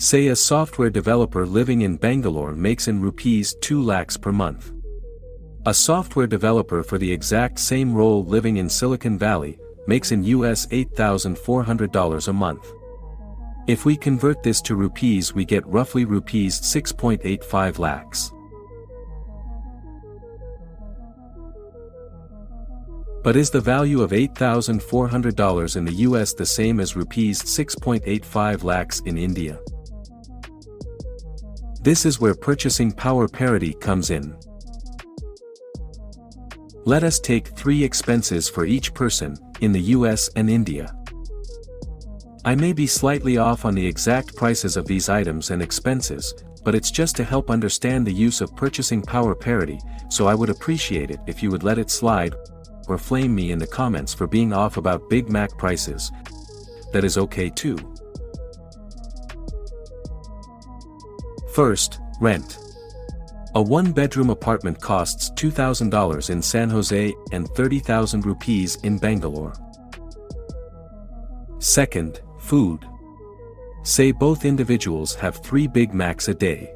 Say a software developer living in Bangalore makes in rupees 2 lakhs per month. A software developer for the exact same role living in Silicon Valley makes in US $8,400 a month. If we convert this to rupees, we get roughly rupees 6.85 lakhs. But is the value of $8,400 in the US the same as rupees 6.85 lakhs in India? This is where purchasing power parity comes in. Let us take 3 expenses for each person, in the US and India. I may be slightly off on the exact prices of these items and expenses, but it's just to help understand the use of purchasing power parity, so I would appreciate it if you would let it slide, or flame me in the comments for being off about Big Mac prices. That is okay too. First, rent. A 1-bedroom apartment costs $2,000 in San Jose and 30,000 rupees in Bangalore. Second, food. Say both individuals have 3 Big Macs a day.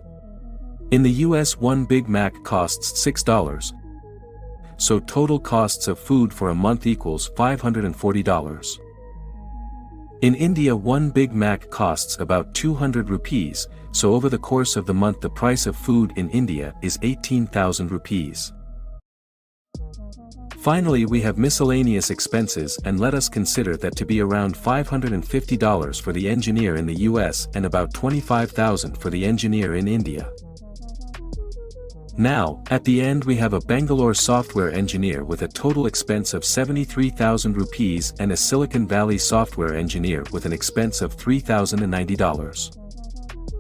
In the US, 1 Big Mac costs $6. So total costs of food for a month equals $540. In India, 1 Big Mac costs about 200 rupees, so over the course of the month the price of food in India is 18,000 rupees. Finally, we have miscellaneous expenses, and let us consider that to be around $550 for the engineer in the US and about $25,000 for the engineer in India. Now, at the end we have a Bangalore software engineer with a total expense of 73,000 rupees and a Silicon Valley software engineer with an expense of $3,090.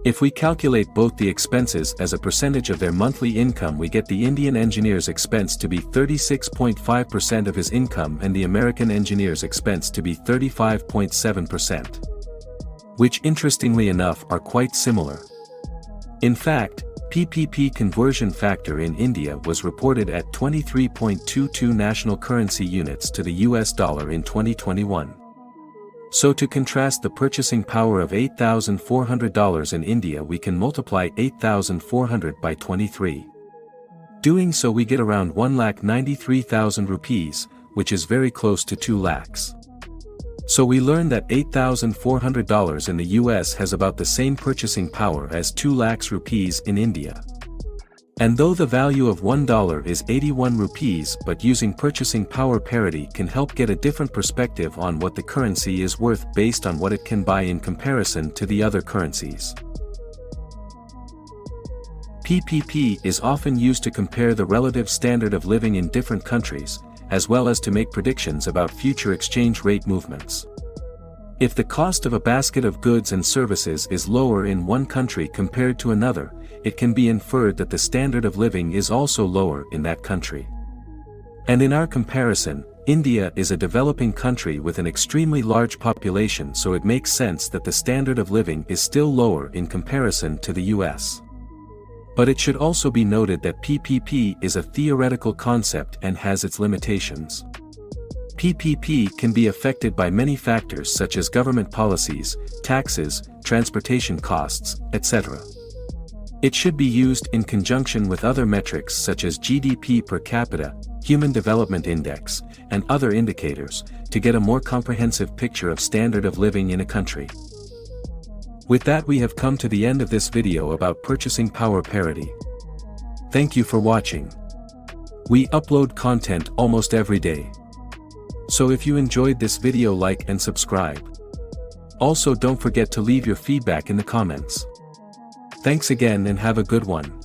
If we calculate both the expenses as a percentage of their monthly income, we get the Indian engineer's expense to be 36.5% of his income and the American engineer's expense to be 35.7%. Which interestingly enough are quite similar. In fact, PPP conversion factor in India was reported at 23.22 national currency units to the US dollar in 2021. So to contrast the purchasing power of $8,400 in India, we can multiply 8,400 by 23. Doing so we get around 1,93,000 rupees, which is very close to 2 lakhs. So we learn that $8,400 in the US has about the same purchasing power as 2 lakhs rupees in India. And though the value of $1 is 81 rupees, but using purchasing power parity can help get a different perspective on what the currency is worth based on what it can buy in comparison to the other currencies. PPP is often used to compare the relative standard of living in different countries, as well as to make predictions about future exchange rate movements. If the cost of a basket of goods and services is lower in one country compared to another, it can be inferred that the standard of living is also lower in that country. And in our comparison, India is a developing country with an extremely large population, so it makes sense that the standard of living is still lower in comparison to the US. But it should also be noted that PPP is a theoretical concept and has its limitations. PPP can be affected by many factors such as government policies, taxes, transportation costs, etc. It should be used in conjunction with other metrics such as GDP per capita, Human Development Index, and other indicators, to get a more comprehensive picture of standard of living in a country. With that, we have come to the end of this video about purchasing power parity. Thank you for watching. We upload content almost every day. So if you enjoyed this video, like and subscribe. Also don't forget to leave your feedback in the comments. Thanks again and have a good one.